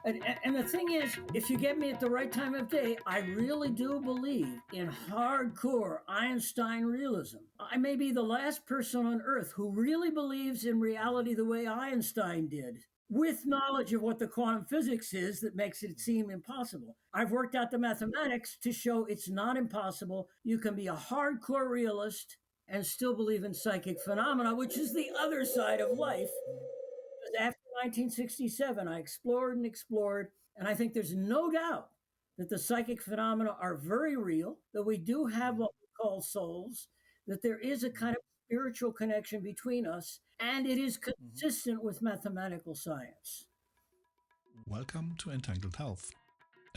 And the thing is, if you get me at the right time of day, I really do believe in hardcore Einstein realism. I may be the last person on earth who really believes in reality the way Einstein did, with knowledge of what the quantum physics is that makes it seem impossible. I've worked out the mathematics to show it's not impossible. You can be a hardcore realist and still believe in psychic phenomena, which is the other side of life. Because after 1967, I explored and explored, and I think there's no doubt that the psychic phenomena are very real, that we do have what we call souls, that there is a kind of spiritual connection between us, and it is consistent with mathematical science. Welcome to Entangled Health.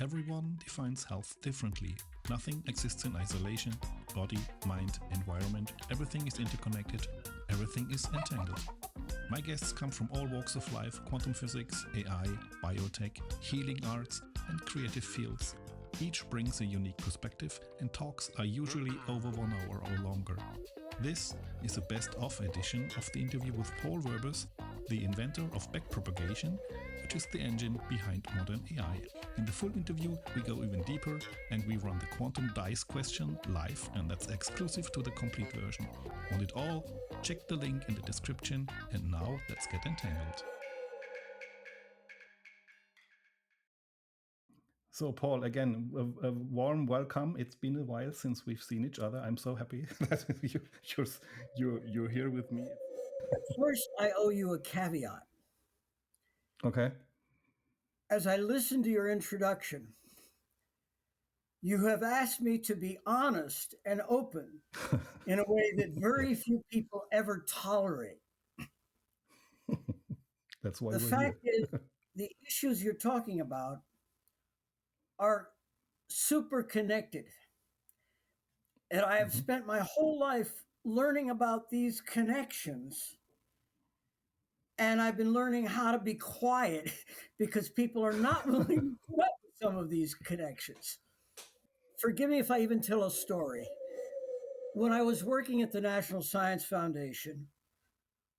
Everyone defines health differently. Nothing exists in isolation. Body, mind, environment, everything is interconnected. Everything is entangled. My guests come from all walks of life: quantum physics, AI, biotech, healing arts, and creative fields. Each brings a unique perspective, and talks are usually over 1 hour or longer. This is a best-of edition of the interview with Paul Werbos, the inventor of Backpropagation, which is the engine behind modern AI. In the full interview, we go even deeper and we run the quantum dice question live, and that's exclusive to the complete version. Want it all? Check the link in the description, and now let's get entangled. So, Paul, again, a warm welcome. It's been a while since we've seen each other. I'm so happy that you're here with me. First, I owe you a caveat. Okay. As I listened to your introduction, you have asked me to be honest and open in a way that very few people ever tolerate. That's why the fact is, the issues you're talking about are super connected. And I have spent my whole life learning about these connections. And I've been learning how to be quiet because people are not willing to put up with some of these connections. Forgive me if I even tell a story. When I was working at the National Science Foundation,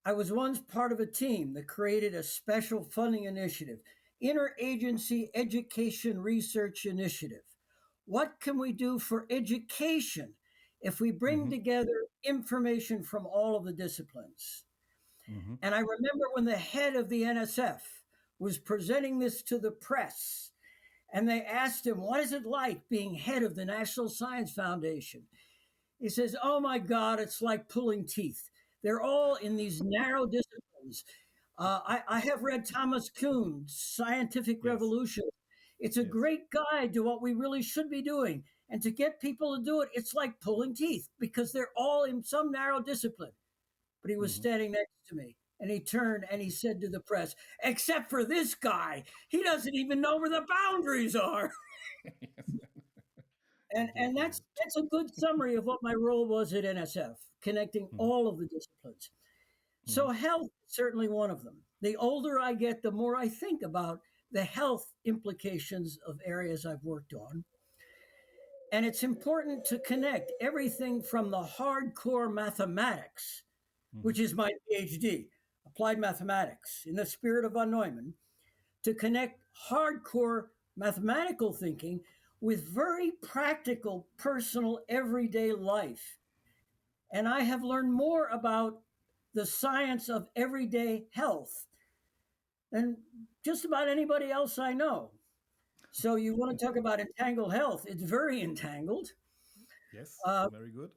I was once part of a team that created a special funding initiative, Interagency Education Research Initiative. What can we do for education if we bring together information from all of the disciplines? And I remember when the head of the NSF was presenting this to the press, and they asked him, what is it like being head of the National Science Foundation? He says, oh my God, it's like pulling teeth. They're all in these narrow disciplines. I have read Thomas Kuhn's Scientific Revolution. It's a great guide to what we really should be doing. And to get people to do it, it's like pulling teeth because they're all in some narrow discipline. But he was standing next to me, and he turned and he said to the press, except for this guy, he doesn't even know where the boundaries are. And that's a good summary of what my role was at NSF, connecting all of the disciplines. So health is certainly one of them. The older I get, the more I think about the health implications of areas I've worked on. And it's important to connect everything from the hardcore mathematics, which is my PhD, applied mathematics, in the spirit of von Neumann, to connect hardcore mathematical thinking with very practical, personal, everyday life. And I have learned more about the science of everyday health than just about anybody else I know. So you want to talk about entangled health, it's very entangled. Yes, very good.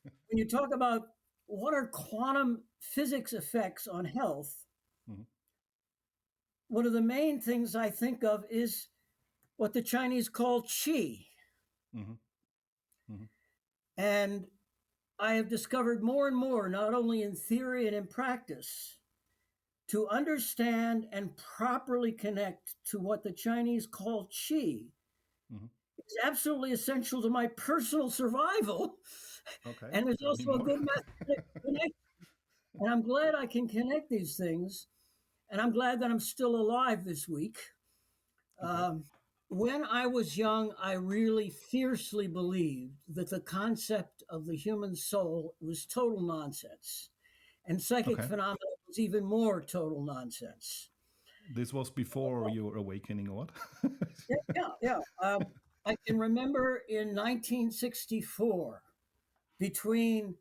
When you talk about what are quantum physics effects on health, one of the main things I think of is what the Chinese call qi. And I have discovered more and more, not only in theory and in practice, to understand and properly connect to what the Chinese call qi is absolutely essential to my personal survival. Okay. And there's also a good mathematical connection. And I'm glad I can connect these things. And I'm glad that I'm still alive this week. When I was young, I really fiercely believed that the concept of the human soul was total nonsense. And psychic phenomena was even more total nonsense. This was before your awakening, or what? Yeah. I can remember in 1964, between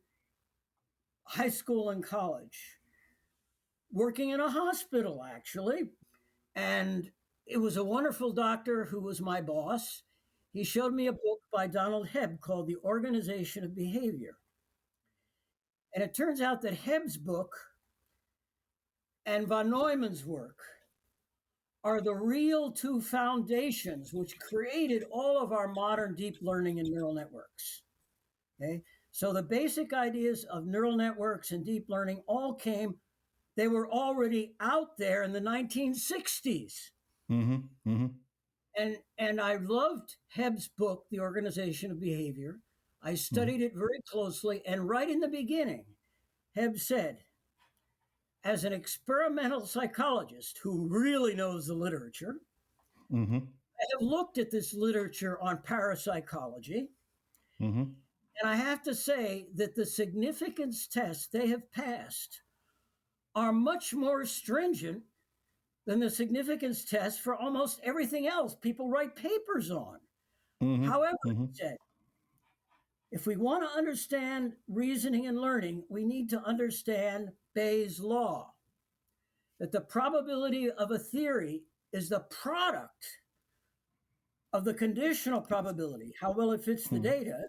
high school and college, working in a hospital, actually. And it was a wonderful doctor who was my boss. He showed me a book by Donald Hebb called The Organization of Behavior. And it turns out that Hebb's book and von Neumann's work are the real two foundations which created all of our modern deep learning and neural networks. Okay? So the basic ideas of neural networks and deep learning they were already out there in the 1960s. And I loved Hebb's book, The Organization of Behavior. I studied it very closely. And right in the beginning, Hebb said, as an experimental psychologist who really knows the literature, I have looked at this literature on parapsychology. And I have to say that the significance tests they have passed are much more stringent than the significance tests for almost everything else people write papers on. However, he said, if we want to understand reasoning and learning, we need to understand Bayes' law, that the probability of a theory is the product of the conditional probability, how well it fits the data,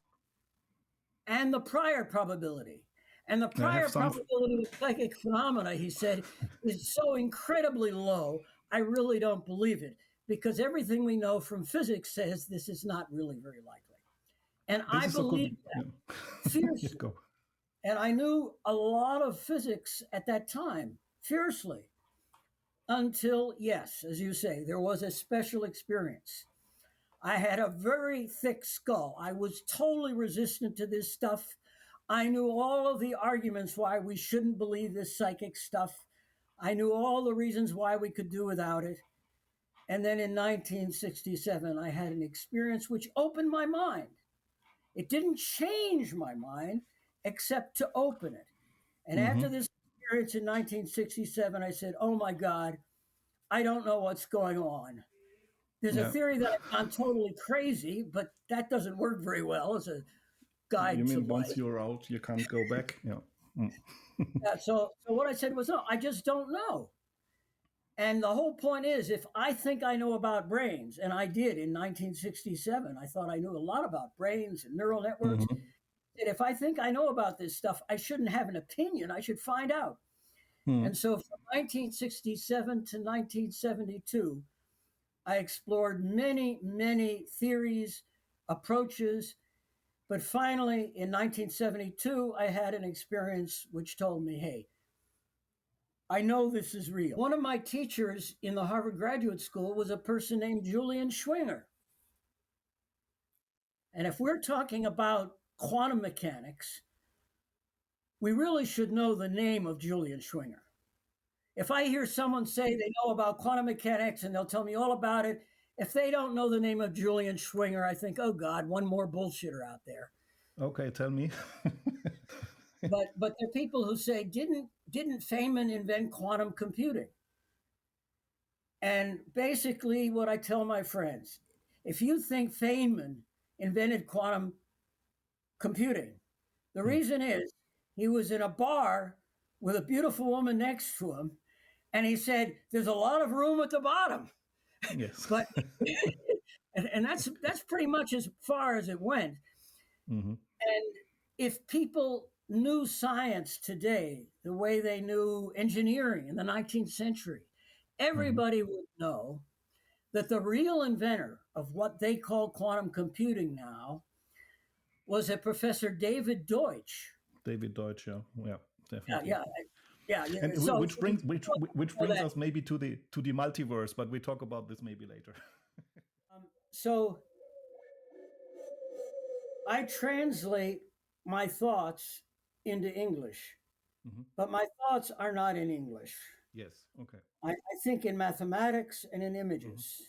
and the prior probability. And the prior probability of psychic phenomena, he said, is so incredibly low, I really don't believe it, because everything we know from physics says this is not really very likely. And I believed that fiercely. And I knew a lot of physics at that time, fiercely, until, yes, as you say, there was a special experience. I had a very thick skull. I was totally resistant to this stuff. I knew all of the arguments why we shouldn't believe this psychic stuff. I knew all the reasons why we could do without it. And then in 1967, I had an experience which opened my mind. It didn't change my mind, except to open it. And after this experience in 1967, I said, oh my God, I don't know what's going on. There's a theory that I've gone totally crazy, but that doesn't work very well as a guide to life. You mean once you're out, you can't go back? So what I said was, no, I just don't know. And the whole point is, if I think I know about brains, and I did in 1967, I thought I knew a lot about brains and neural networks. And if I think I know about this stuff, I shouldn't have an opinion. I should find out. And so from 1967 to 1972, I explored many, many theories, approaches. But finally, in 1972, I had an experience which told me, hey, I know this is real. One of my teachers in the Harvard Graduate School was a person named Julian Schwinger. And if we're talking about quantum mechanics, we really should know the name of Julian Schwinger. If I hear someone say they know about quantum mechanics and they'll tell me all about it, if they don't know the name of Julian Schwinger, I think, oh God, one more bullshitter out there. Okay, tell me. But there are people who say, didn't Feynman invent quantum computing? And basically what I tell my friends, if you think Feynman invented quantum computing, the reason is he was in a bar with a beautiful woman next to him, and he said, there's a lot of room at the bottom. Yes. But and that's pretty much as far as it went. And if people knew science today the way they knew engineering in the 19th century, everybody would know that the real inventor of what they call quantum computing now was a Professor David Deutsch. David Deutsch, yeah, definitely. Yeah. And so, which brings us maybe to the multiverse, but we talk about this maybe later. So I translate my thoughts into English, but my thoughts are not in English. Yes, okay. I think in mathematics and in images.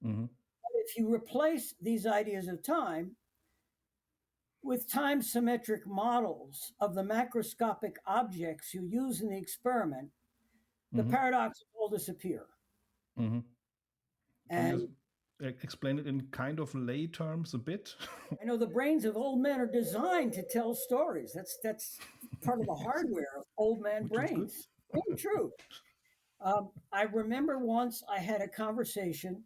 But if you replace these ideas of time with time-symmetric models of the macroscopic objects you use in the experiment, the paradox will disappear. Can And you explain it in kind of lay terms a bit? I know the brains of old men are designed to tell stories. That's part of the hardware of old man brains. Really true. I remember once I had a conversation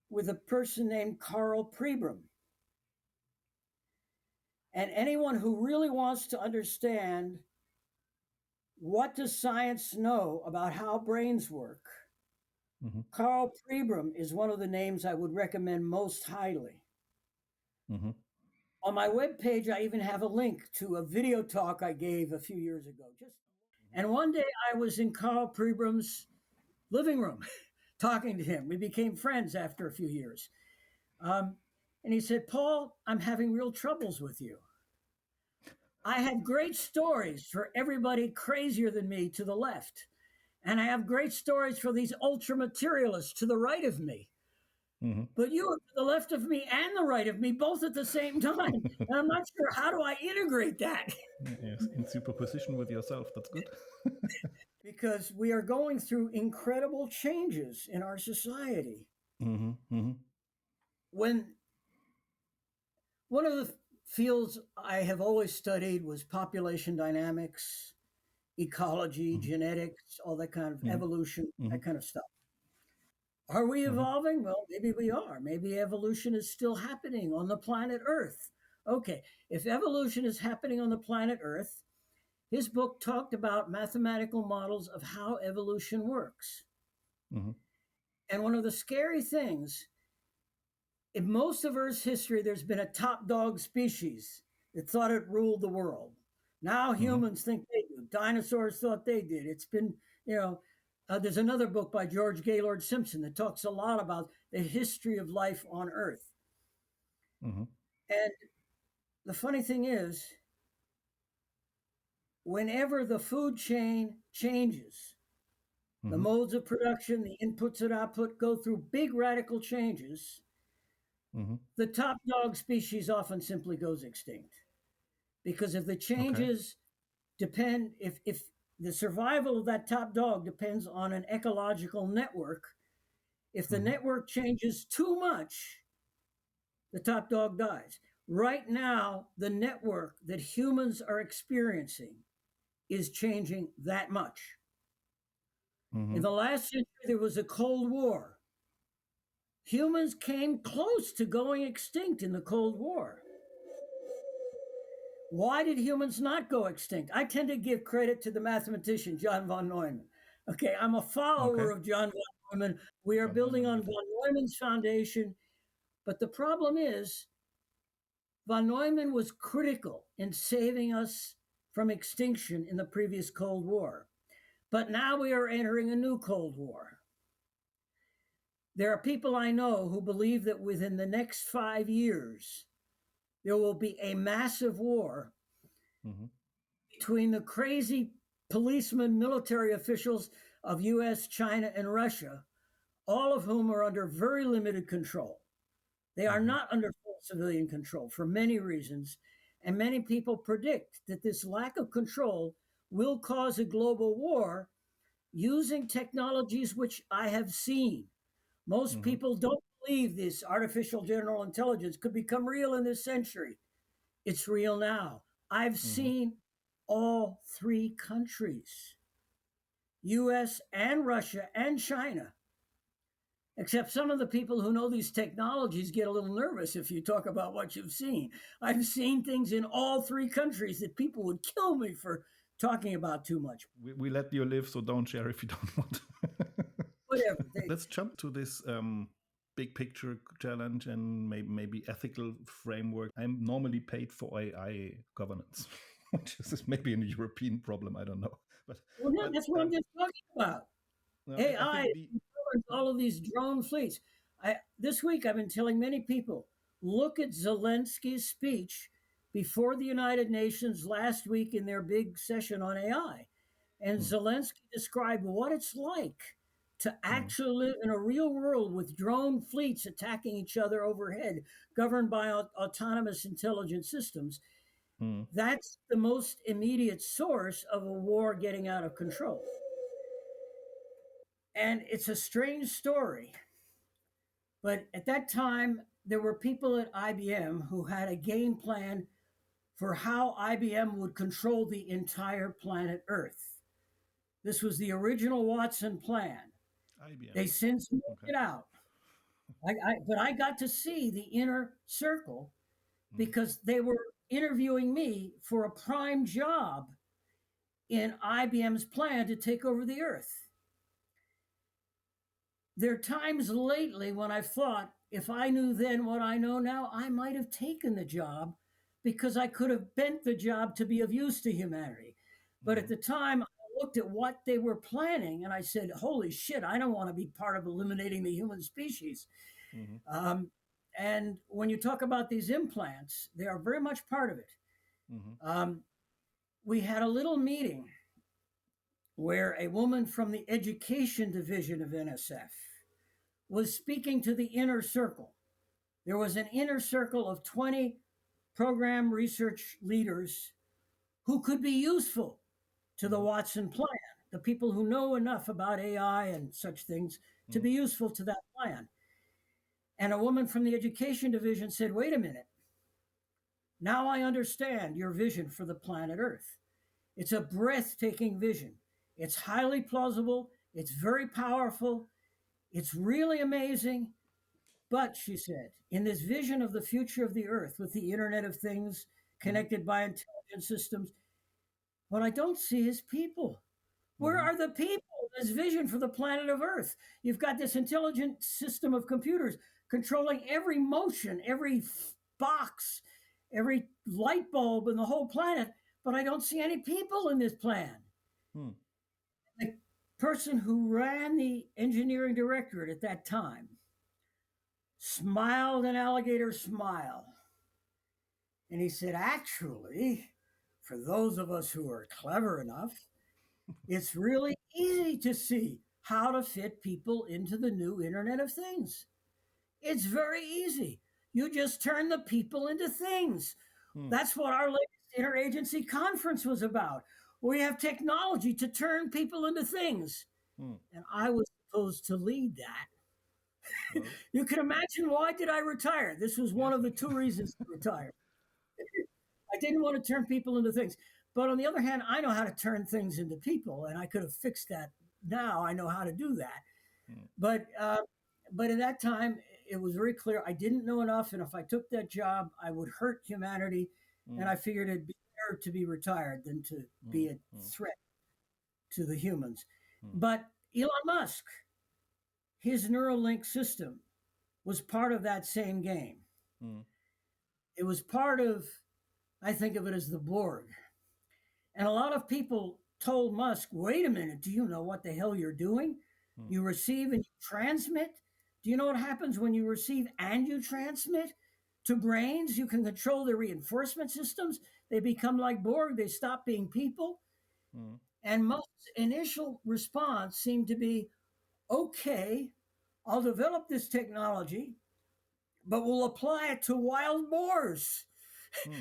with a person named Carl Pribram. And anyone who really wants to understand what does science know about how brains work, Carl Pribram is one of the names I would recommend most highly. On my webpage, I even have a link to a video talk I gave a few years ago. And one day I was in Carl Pribram's living room talking to him. We became friends after a few years. And he said, Paul, I'm having real troubles with you. I have great stories for everybody crazier than me to the left. And I have great stories for these ultra materialists to the right of me. But you are to the left of me and the right of me, both at the same time. And I'm not sure, how do I integrate that? Yes, in superposition with yourself. That's good. Because we are going through incredible changes in our society. When one of the fields I have always studied was population dynamics, ecology, genetics, all that kind of evolution, that kind of stuff. Are we evolving? Well, maybe we are. Maybe evolution is still happening on the planet Earth. Okay, if evolution is happening on the planet Earth, his book talked about mathematical models of how evolution works. And one of the scary things, in most of Earth's history, there's been a top dog species that thought it ruled the world. Now humans think they do. Dinosaurs thought they did. It's been, there's another book by George Gaylord Simpson that talks a lot about the history of life on Earth. And the funny thing is, whenever the food chain changes, the modes of production, the inputs and output go through big radical changes, the top dog species often simply goes extinct. Because if the changes depend, if the survival of that top dog depends on an ecological network, if the network changes too much, the top dog dies. Right now, the network that humans are experiencing is changing that much. In the last century, there was a Cold War. Humans came close to going extinct in the Cold War. Why did humans not go extinct? I tend to give credit to the mathematician, John von Neumann. Okay, I'm a follower of John von Neumann. We are building on von Neumann's foundation. But the problem is, von Neumann was critical in saving us from extinction in the previous Cold War. But now we are entering a new Cold War. There are people I know who believe that within the next 5 years, there will be a massive war between the crazy policemen, military officials of US, China, and Russia, all of whom are under very limited control. They are not under full civilian control for many reasons. And many people predict that this lack of control will cause a global war using technologies which I have seen. Most people don't believe this artificial general intelligence could become real in this century. It's real now. I've seen all 3 countries, US and Russia and China, except some of the people who know these technologies get a little nervous if you talk about what you've seen. I've seen things in all 3 countries that people would kill me for talking about too much. We let you live, so don't share if you don't want. Whatever. Let's jump to this big picture challenge and maybe ethical framework. I'm normally paid for AI governance, which is maybe a European problem. I don't know. But that's what I'm just talking about. No, AI all of these drone fleets. This week, I've been telling many people, look at Zelensky's speech before the United Nations last week in their big session on AI. And Zelensky described what it's like to actually live in a real world with drone fleets attacking each other overhead, governed by autonomous intelligent systems. That's the most immediate source of a war getting out of control. And it's a strange story. But at that time, there were people at IBM who had a game plan for how IBM would control the entire planet Earth. This was the original Watson plan. IBM. They since moved Okay. it out. But I got to see the inner circle because they were interviewing me for a prime job in IBM's plan to take over the Earth. There are times lately when I've thought, if I knew then what I know now, I might have taken the job because I could have bent the job to be of use to humanity. But at the time, I looked at what they were planning and I said, holy shit, I don't want to be part of eliminating the human species. And when you talk about these implants, they are very much part of it. We had a little meeting where a woman from the education division of NSF was speaking to the inner circle. There was an inner circle of 20 program research leaders who could be useful to the Watson plan, the people who know enough about AI and such things to be useful to that plan. And a woman from the education division said, wait a minute. Now I understand your vision for the planet Earth. It's a breathtaking vision. It's highly plausible. It's very powerful. It's really amazing. But, she said, in this vision of the future of the Earth with the Internet of Things connected by intelligent systems, what I don't see is people. Where are the people in this vision for the planet of Earth? You've got this intelligent system of computers controlling every motion, every box, every light bulb in the whole planet, but I don't see any people in this plan. The person who ran the engineering directorate at that time smiled an alligator smile. And he said, actually, for those of us who are clever enough, it's really easy to see how to fit people into the new Internet of Things. It's very easy. You just turn the people into things. That's what our latest interagency conference was about. We have technology to turn people into things. And I was supposed to lead that. You can imagine, why did I retire? This was one of the two reasons to retire. I didn't want to turn people into things. But on the other hand, I know how to turn things into people, and I could have fixed that. Now I know how to do that. But at that time, it was very clear I didn't know enough, and if I took that job, I would hurt humanity, and I figured it'd be better to be retired than to be a threat to the humans. But Elon Musk, his Neuralink system was part of that same game. It was part of, I think of it as the Borg. And a lot of people told Musk, wait a minute, do you know what the hell you're doing? You receive and you transmit. Do you know what happens when you receive and you transmit to brains? You can control their reinforcement systems. They become like Borg. They stop being people. And Musk's initial response seemed to be, okay, I'll develop this technology, but we'll apply it to wild boars.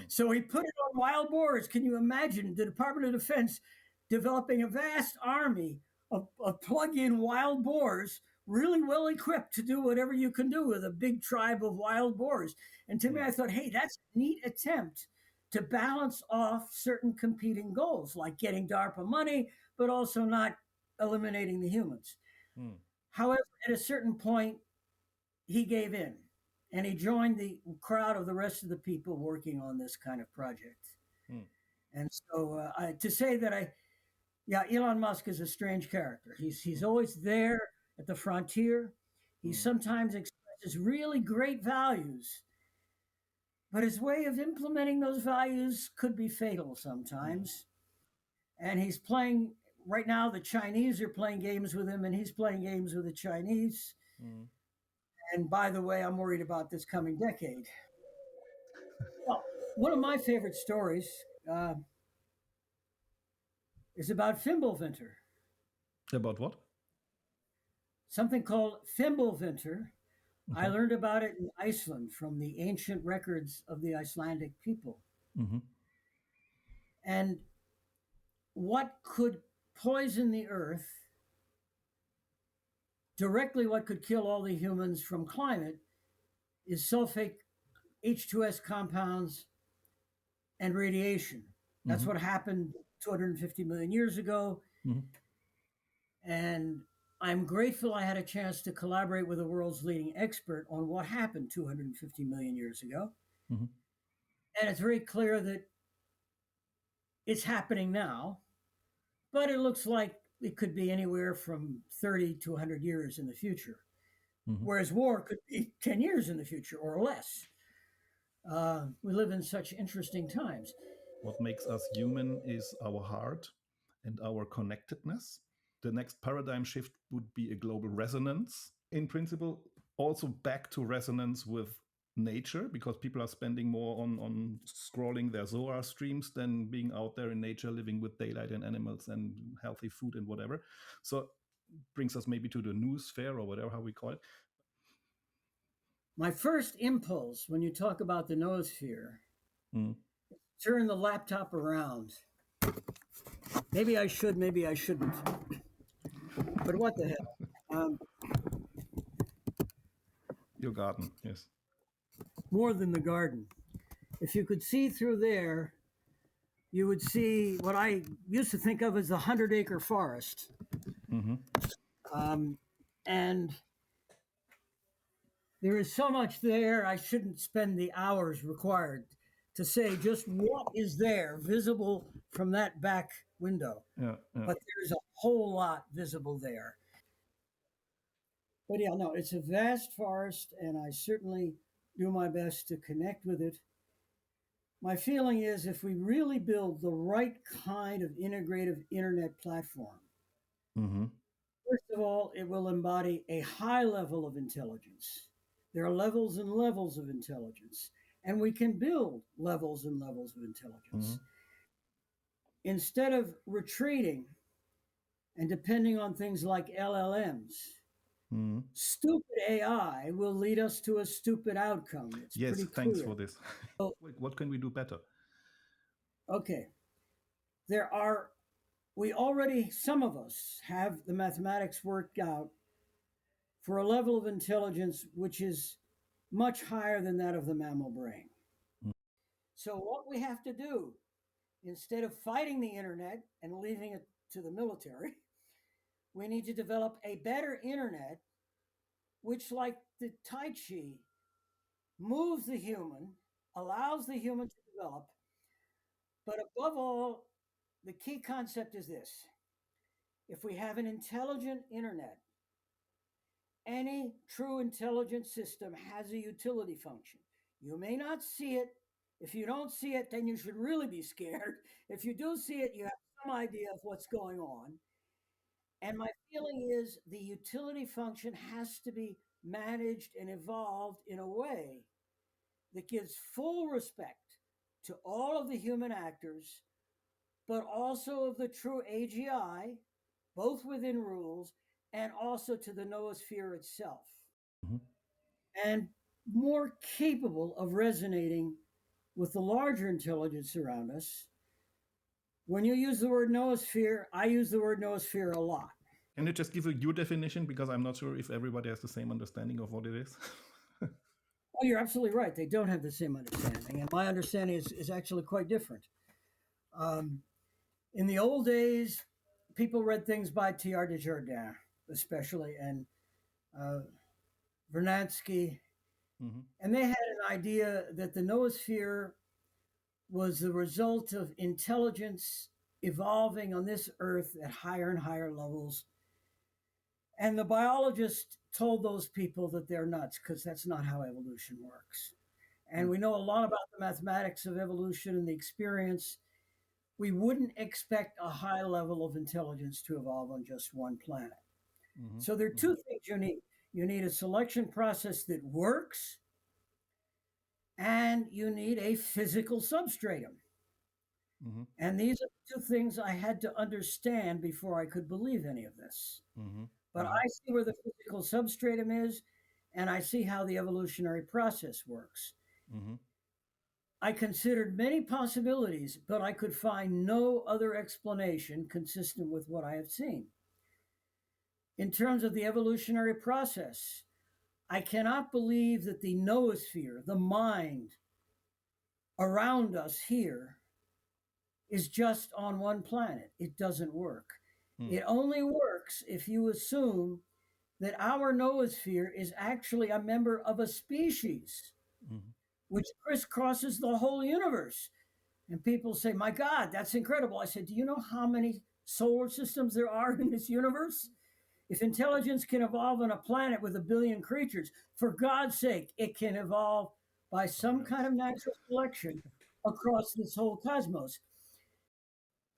So he put it on wild boars. Can you imagine the Department of Defense developing a vast army of plug-in wild boars, really well equipped to do whatever you can do with a big tribe of wild boars? And to me, I thought, hey, that's a neat attempt to balance off certain competing goals, like getting DARPA money, but also not eliminating the humans. However, at a certain point, he gave in. And he joined the crowd of the rest of the people working on this kind of project. And so to say that Elon Musk is a strange character. He's always there at the frontier. He sometimes expresses really great values, but his way of implementing those values could be fatal sometimes. And he's playing, right now the Chinese are playing games with him, and he's playing games with the Chinese. And by the way, I'm worried about this coming decade. Well, one of my favorite stories is about Fimbulvinter. About what? Something called Fimbulvinter. I learned about it in Iceland from the ancient records of the Icelandic people. And what could poison the earth directly what could kill all the humans from climate is sulfate H2S compounds and radiation. That's what happened 250 million years ago. And I'm grateful I had a chance to collaborate with the world's leading expert on what happened 250 million years ago. And it's very clear that it's happening now, but it looks like it could be anywhere from 30 to 100 years in the future, whereas war could be 10 years in the future or less. We live in such interesting times. What makes us human is our heart and our connectedness. The next paradigm shift would be a global resonance. In principle, also back to resonance with nature, because people are spending more on scrolling their Zohar streams than being out there in nature, living with daylight and animals and healthy food and whatever. So brings us maybe to the Noosphere or whatever, how we call it. My first impulse when you talk about the Noosphere, turn the laptop around. Maybe I should, maybe I shouldn't. But what the hell? Your garden, yes. More than the garden. If you could see through there, you would see what I used to think of as the 100-acre forest. And there is so much there, I shouldn't spend the hours required to say just what is there visible from that back window. But there's a whole lot visible there. But yeah, no, it's a vast forest, and I certainly do my best to connect with it. My feeling is if we really build the right kind of integrative internet platform, first of all, it will embody a high level of intelligence. There are levels and levels of intelligence, and we can build levels and levels of intelligence. Instead of retreating and depending on things like LLMs, stupid AI will lead us to a stupid outcome. It's yes, pretty thanks clear. for this. What can we do better? Okay. Some of us have the mathematics worked out for a level of intelligence which is much higher than that of the mammal brain. So what we have to do, instead of fighting the internet and leaving it to the military, we need to develop a better internet, which, like the Tai Chi, moves the human, allows the human to develop. But above all, the key concept is this. If we have an intelligent internet, any true intelligent system has a utility function. You may not see it. If you don't see it, then you should really be scared. If you do see it, you have some idea of what's going on. And my feeling is the utility function has to be managed and evolved in a way that gives full respect to all of the human actors, but also of the true AGI, both within rules, and also to the noosphere itself. And more capable of resonating with the larger intelligence around us. When you use the word noosphere, I use the word noosphere a lot. Can you just give your definition? Because I'm not sure if everybody has the same understanding of what it is. Oh, you're absolutely right. They don't have the same understanding. And my understanding is actually quite different. In the old days, people read things by Teilhard de Chardin, especially, and Vernadsky. And they had an idea that the noosphere was the result of intelligence evolving on this earth at higher and higher levels. And the biologists told those people that they're nuts because that's not how evolution works. And we know a lot about the mathematics of evolution and the experience. We wouldn't expect a high level of intelligence to evolve on just one planet. So there are two things you need. You need a selection process that works, and you need a physical substratum. And these are the two things I had to understand before I could believe any of this. But I see where the physical substratum is, and I see how the evolutionary process works. I considered many possibilities, but I could find no other explanation consistent with what I have seen. in terms of the evolutionary process. I cannot believe that the noosphere, the mind around us here, is just on one planet. It doesn't work. It only works if you assume that our noosphere is actually a member of a species which crisscrosses the whole universe. And people say, my God, that's incredible. I said, do you know how many solar systems there are in this universe? If intelligence can evolve on a planet with 1 billion creatures, for God's sake, it can evolve by some kind of natural selection across this whole cosmos.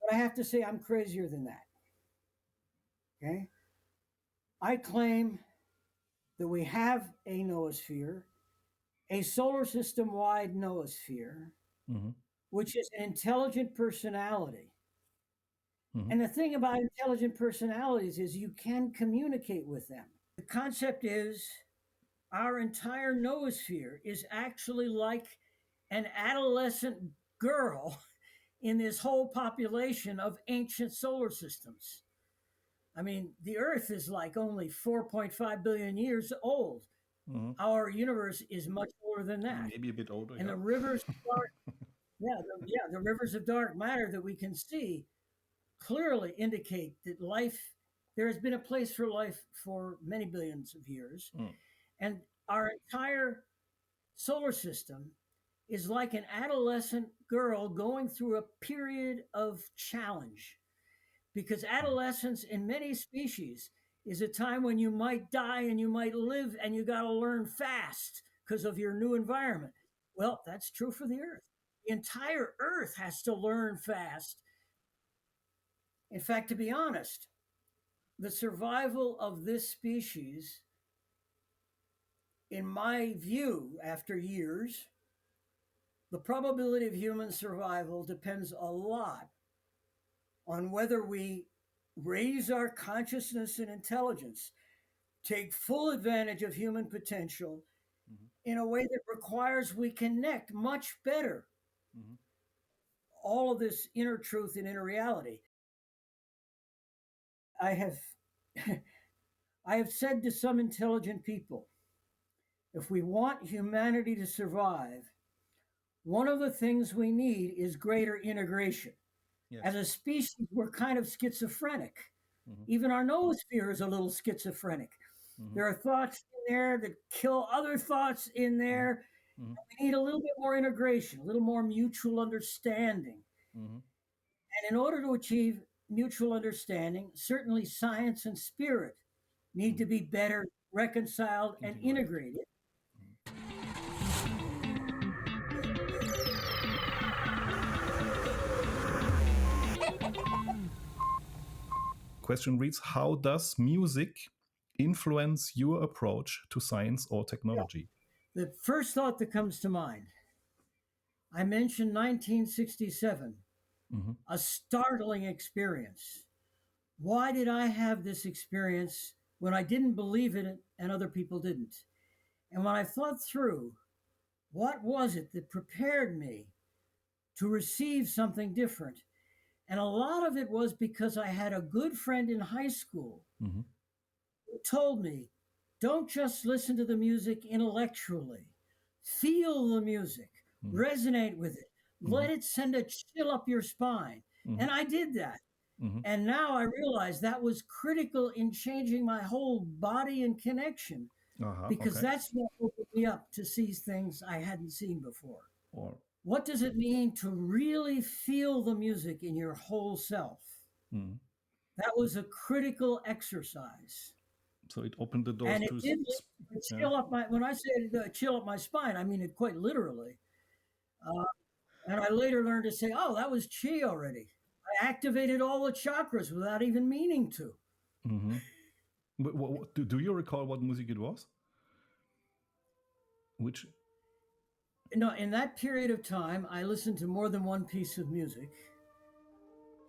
But I have to say, I'm crazier than that. Okay? I claim that we have a noosphere, a solar system wide noosphere, which is an intelligent personality. And the thing about intelligent personalities is you can communicate with them. The concept is our entire noosphere is actually like an adolescent girl in this whole population of ancient solar systems. I mean, the Earth is like only 4.5 billion years old. Our universe is much older than that. Maybe a bit older. And the rivers of dark, the rivers of dark matter that we can see clearly indicate that there has been a place for life for many billions of years. And our entire solar system is like an adolescent girl going through a period of challenge. Because adolescence in many species is a time when you might die and you might live, and you got to learn fast because of your new environment. Well, that's true for the Earth. The entire Earth has to learn fast. In fact, to be honest, the survival of this species, in my view, after years, the probability of human survival depends a lot on whether we raise our consciousness and intelligence, take full advantage of human potential in a way that requires we connect much better all of this inner truth and inner reality. I have said to some intelligent people, if we want humanity to survive, one of the things we need is greater integration. Yes. As a species, we're kind of schizophrenic. Even our noosphere is a little schizophrenic. There are thoughts in there that kill other thoughts in there. We need a little bit more integration, a little more mutual understanding. And in order to achieve mutual understanding, certainly science and spirit need to be better reconciled and integrated. Question reads, how does music influence your approach to science or technology? The first thought that comes to mind, I mentioned 1967, a startling experience. Why did I have this experience when I didn't believe in it and other people didn't? And when I thought through, what was it that prepared me to receive something different? And a lot of it was because I had a good friend in high school who told me, don't just listen to the music intellectually. Feel the music, resonate with it, let it send a chill up your spine. And I did that. And now I realize that was critical in changing my whole body and connection, because that's what opened me up to see things I hadn't seen before. What does it mean to really feel the music in your whole self? That was a critical exercise. So it opened the doors and it did chill up when I say chill up my spine, I mean it quite literally. And I later learned to say, oh, that was chi already. I activated all the chakras without even meaning to. Do you recall what music it was? Which? No, in that period of time, I listened to more than one piece of music.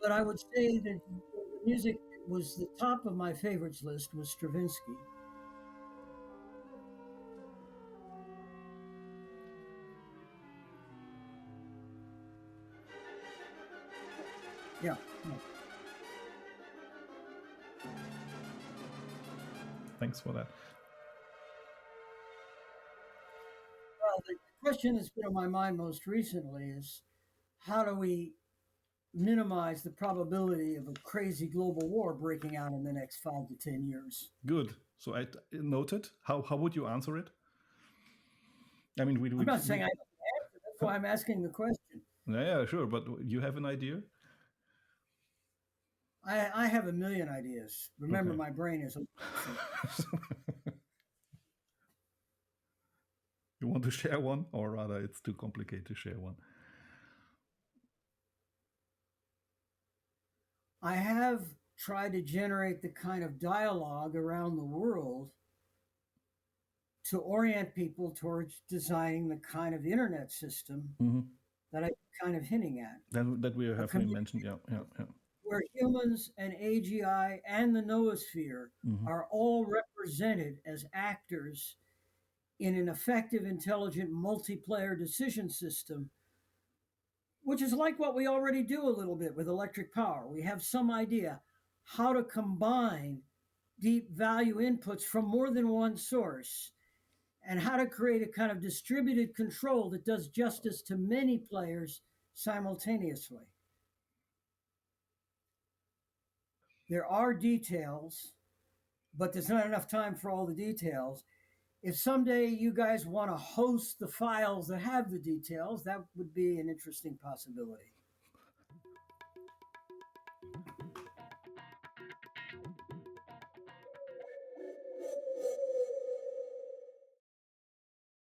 But I would say that the music was the top of my favorites list was Stravinsky. Yeah. Thanks for that. Well, the question that's been on my mind most recently is how do we minimize the probability of a crazy global war breaking out in the next 5 to 10 years? Good. So I noted. How would you answer it? I mean, I'm not saying I know the answer. That's why I'm asking the question. Yeah, sure. But you have an idea? I have a million ideas. Remember, Okay. my brain is. You want to share one, or rather, it's too complicated to share one? I have tried to generate the kind of dialogue around the world to orient people towards designing the kind of internet system that I'm kind of hinting at. That we have been mentioned, yeah. Where humans and AGI and the Noosphere are all represented as actors in an effective, intelligent, multiplayer decision system, which is like what we already do a little bit with electric power. We have some idea how to combine deep value inputs from more than one source and how to create a kind of distributed control that does justice to many players simultaneously. There are details, but there's not enough time for all the details. If someday you guys want to host the files that have the details, that would be an interesting possibility.